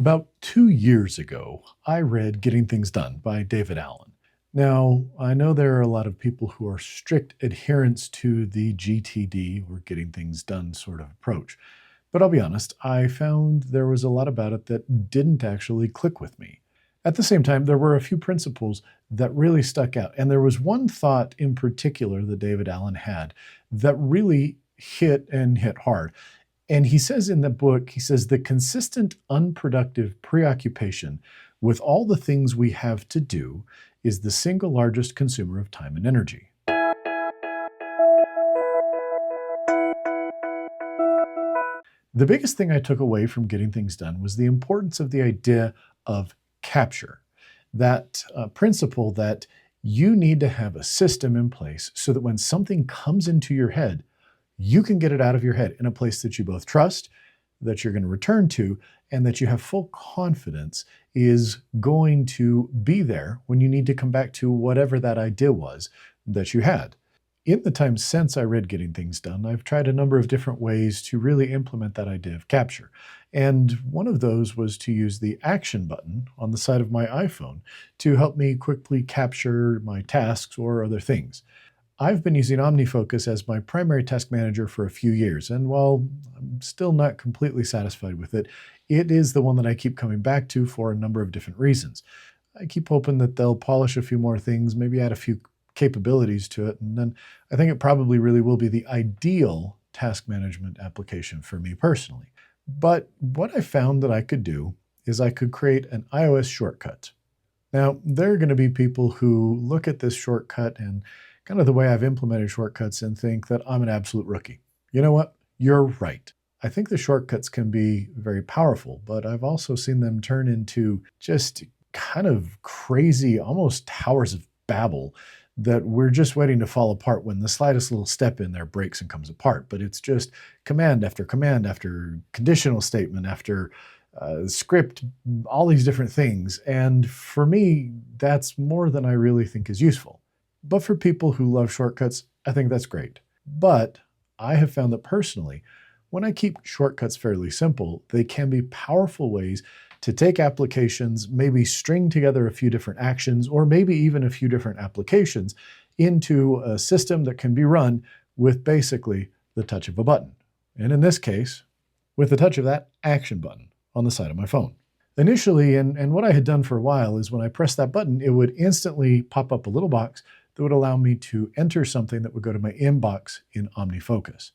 About 2 years ago, I read Getting Things Done by David Allen. Now, I know there are a lot of people who are strict adherents to the GTD, or Getting Things Done sort of approach. But I'll be honest, I found there was a lot about it that didn't actually click with me. At the same time, there were a few principles that really stuck out. And there was one thought in particular that David Allen had that really hit hard. And he says in the book, he says, the consistent, unproductive preoccupation with all the things we have to do is the single largest consumer of time and energy. The biggest thing I took away from Getting Things Done was the importance of the idea of capture. That principle that you need to have a system in place so that when something comes into your head, you can get it out of your head in a place that you both trust, that you're going to return to, and that you have full confidence is going to be there when you need to come back to whatever that idea was that you had. In the time since I read Getting Things Done, I've tried a number of different ways to really implement that idea of capture. And one of those was to use the action button on the side of my iPhone to help me quickly capture my tasks or other things. I've been using OmniFocus as my primary task manager for a few years, and while I'm still not completely satisfied with it, it is the one that I keep coming back to for a number of different reasons. I keep hoping that they'll polish a few more things, maybe add a few capabilities to it, and then I think it probably really will be the ideal task management application for me personally. But what I found that I could do is I could create an iOS shortcut. Now, there are going to be people who look at this shortcut and kind of the way I've implemented shortcuts and think that I'm an absolute rookie. You know what? You're right. I think the shortcuts can be very powerful, but I've also seen them turn into just kind of crazy, almost towers of Babel that we're just waiting to fall apart when the slightest little step in there breaks and comes apart. But it's just command after conditional statement after script, all these different things. And for me, that's more than I really think is useful. But for people who love shortcuts, I think that's great. But I have found that personally, when I keep shortcuts fairly simple, they can be powerful ways to take applications, maybe string together a few different actions, or maybe even a few different applications into a system that can be run with basically the touch of a button. And in this case, with the touch of that action button on the side of my phone. Initially, and what I had done for a while is when I pressed that button, it would instantly pop up a little box that would allow me to enter something that would go to my inbox in OmniFocus.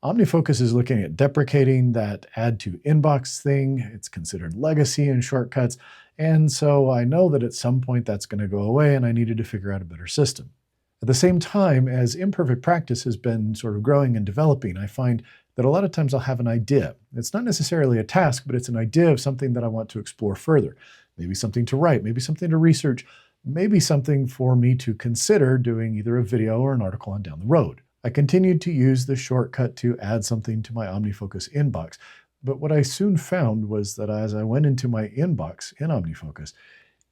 OmniFocus is looking at deprecating that add to inbox thing. It's considered legacy in shortcuts. And so I know that at some point that's going to go away and I needed to figure out a better system. At the same time, as imperfect practice has been sort of growing and developing, I find that a lot of times I'll have an idea. It's not necessarily a task, but it's an idea of something that I want to explore further. Maybe something to write, maybe something to research, maybe something for me to consider doing either a video or an article on down the road. I continued to use the shortcut to add something to my OmniFocus inbox, but what I soon found was that as I went into my inbox in OmniFocus,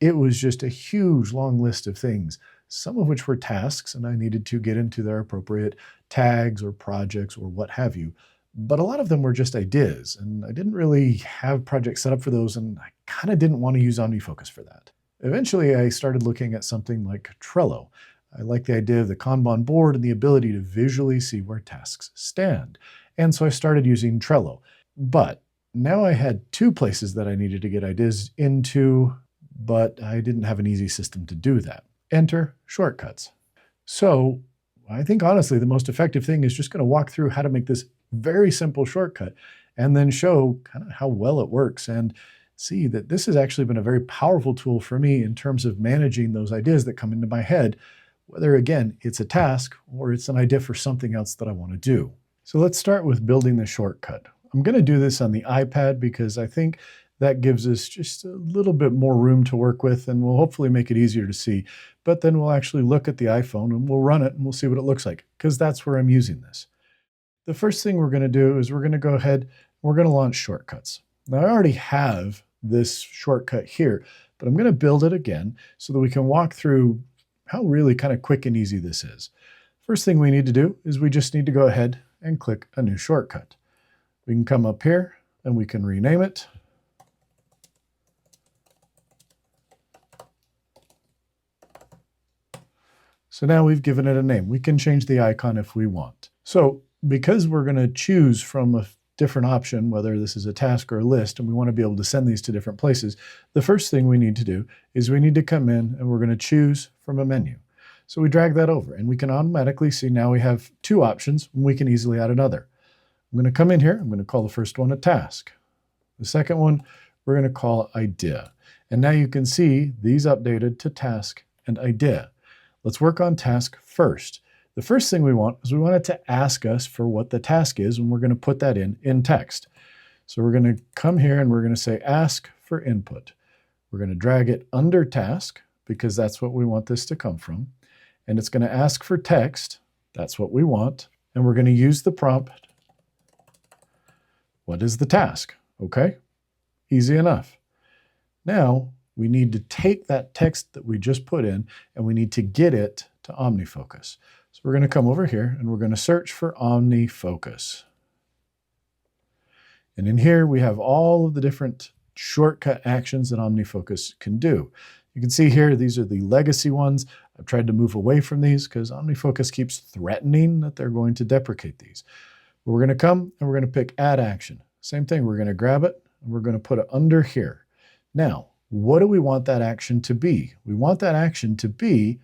it was just a huge long list of things, some of which were tasks, and I needed to get into their appropriate tags or projects or what have you. But a lot of them were just ideas, and I didn't really have projects set up for those, and I kind of didn't want to use OmniFocus for that. Eventually, I started looking at something like Trello. I like the idea of the Kanban board and the ability to visually see where tasks stand. And so I started using Trello. But now I had two places that I needed to get ideas into, but I didn't have an easy system to do that. Enter shortcuts. So I think honestly, the most effective thing is just going to walk through how to make this very simple shortcut and then show kind of how well it works and see that this has actually been a very powerful tool for me in terms of managing those ideas that come into my head, whether again, it's a task or it's an idea for something else that I want to do. So let's start with building the shortcut. I'm going to do this on the iPad because I think that gives us just a little bit more room to work with and will hopefully make it easier to see. But then we'll actually look at the iPhone and we'll run it and we'll see what it looks like because that's where I'm using this. The first thing we're going to do is we're going to go ahead and we're going to launch shortcuts. Now I already have this shortcut here, but I'm going to build it again so that we can walk through how really kind of quick and easy this is. First thing we need to do is we just need to go ahead and click a new shortcut. We can come up here and we can rename it. So now we've given it a name. We can change the icon if we want. So because we're going to choose from a different option, whether this is a task or a list, and we want to be able to send these to different places, the first thing we need to do is we need to come in and we're going to choose from a menu. So we drag that over and we can automatically see now we have two options and we can easily add another. I'm going to come in here. I'm going to call the first one a task. The second one, we're going to call idea. And now you can see these updated to task and idea. Let's work on task first. The first thing we want is we want it to ask us for what the task is, and we're going to put that in text. So we're going to come here and we're going to say ask for input. We're going to drag it under task because that's what we want this to come from. And it's going to ask for text. That's what we want. And we're going to use the prompt. What is the task? Okay, easy enough. Now we need to take that text that we just put in and we need to get it to OmniFocus. So we're going to come over here and we're going to search for OmniFocus. And in here we have all of the different shortcut actions that OmniFocus can do. You can see here these are the legacy ones. I've tried to move away from these because OmniFocus keeps threatening that they're going to deprecate these. But we're going to come and we're going to pick add action. Same thing, we're going to grab it and we're going to put it under here. Now, what do we want that action to be? We want that action to be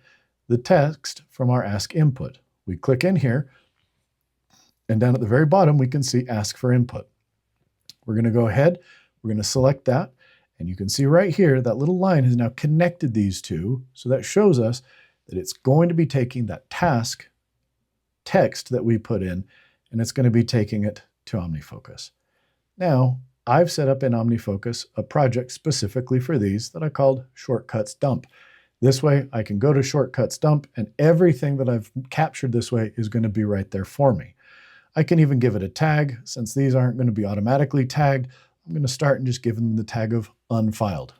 the text from our ask input. We click in here, and down at the very bottom, we can see ask for input. We're going to go ahead, we're going to select that, and you can see right here, that little line has now connected these two, so that shows us that it's going to be taking that task text that we put in, and it's going to be taking it to OmniFocus. Now, I've set up in OmniFocus a project specifically for these that I called Shortcuts Dump. This way I can go to Shortcuts Dump and everything that I've captured this way is going to be right there for me. I can even give it a tag. Since these aren't going to be automatically tagged, I'm going to start and just give them the tag of unfiled.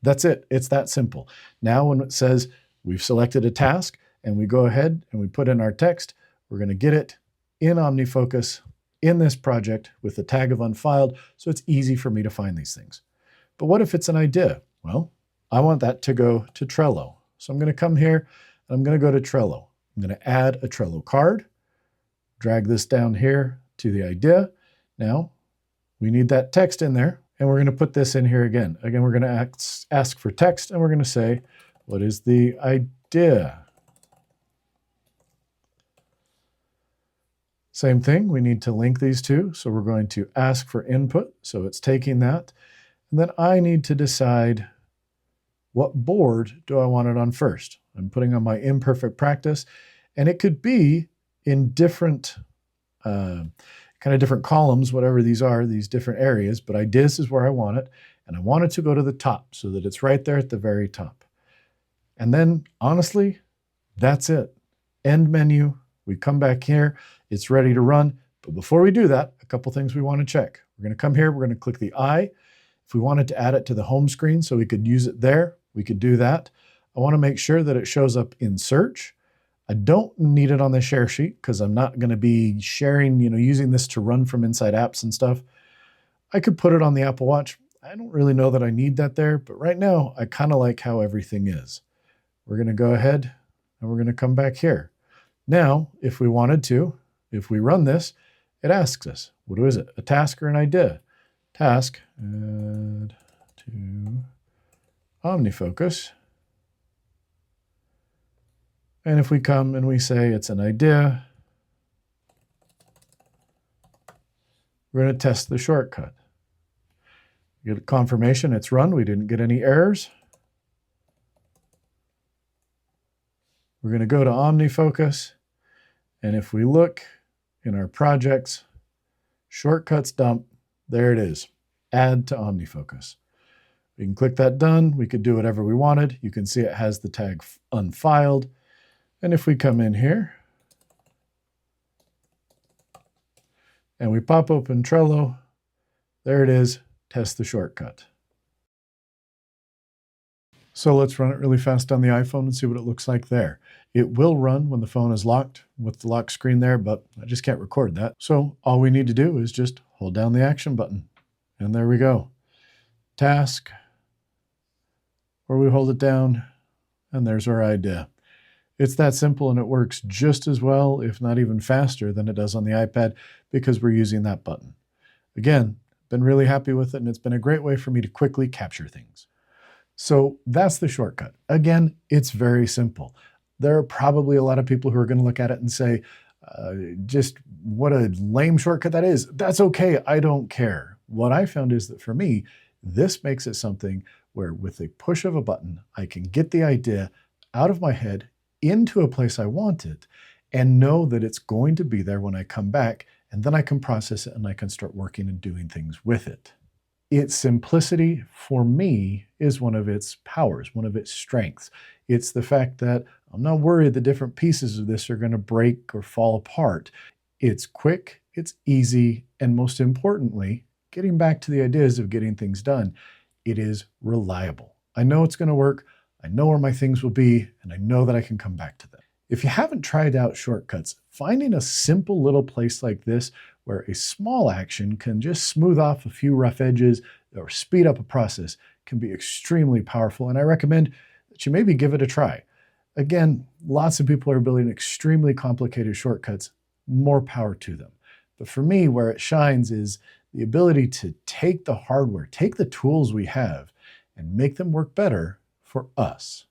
That's it. It's that simple. Now when it says we've selected a task and we go ahead and we put in our text, we're going to get it in OmniFocus in this project with the tag of unfiled, so it's easy for me to find these things. But what if it's an idea? Well, I want that to go to Trello. So I'm going to come here and I'm going to go to Trello. I'm going to add a Trello card, drag this down here to the idea. Now, we need that text in there, and we're going to put this in here again. Again, we're going to ask for text, and we're going to say, what is the idea? Same thing, we need to link these two. So we're going to ask for input. So it's taking that. And then I need to decide what board do I want it on first. I'm putting on my imperfect practice. And it could be in different, kind of different columns, whatever these are, these different areas. But ideas is where I want it. And I want it to go to the top so that it's right there at the very top. And then, honestly, that's it. End menu. We come back here. It's ready to run. But before we do that, a couple things we want to check. We're going to come here. We're going to click the I. If we wanted to add it to the home screen so we could use it there, we could do that. I want to make sure that it shows up in search. I don't need it on the share sheet because I'm not going to be sharing, using this to run from inside apps and stuff. I could put it on the Apple Watch. I don't really know that I need that there, but right now I kind of like how everything is. We're going to go ahead and we're going to come back here. Now, if we wanted to, if we run this, it asks us, what is it? A task or an idea? Task, add to OmniFocus. And if we come and we say it's an idea, we're going to test the shortcut. Get a confirmation it's run. We didn't get any errors. We're going to go to OmniFocus. And if we look in our projects, shortcuts dump, there it is. Add to OmniFocus. We can click that done. We could do whatever we wanted. You can see it has the tag unfiled. And if we come in here and we pop open Trello, there it is. Test the shortcut. So let's run it really fast on the iPhone and see what it looks like there. It will run when the phone is locked with the lock screen there, but I just can't record that. So all we need to do is just hold down the action button. And there we go. Task, or we hold it down, and there's our idea. It's that simple, and it works just as well, if not even faster, than it does on the iPad because we're using that button. Again, been really happy with it, and it's been a great way for me to quickly capture things. So that's the shortcut. Again, it's very simple. There are probably a lot of people who are going to look at it and say, just what a lame shortcut that is. That's okay. I don't care. What I found is that for me, this makes it something where with a push of a button, I can get the idea out of my head into a place I want it and know that it's going to be there when I come back, and then I can process it and I can start working and doing things with it. Its simplicity, for me, is one of its powers, one of its strengths. It's the fact that I'm not worried the different pieces of this are going to break or fall apart. It's quick, it's easy, and most importantly, getting back to the ideas of getting things done, it is reliable. I know it's going to work, I know where my things will be, and I know that I can come back to them. If you haven't tried out shortcuts, finding a simple little place like this where a small action can just smooth off a few rough edges or speed up a process can be extremely powerful, and I recommend that you maybe give it a try. Again, lots of people are building extremely complicated shortcuts, more power to them. But for me, where it shines is the ability to take the hardware, take the tools we have, and make them work better for us.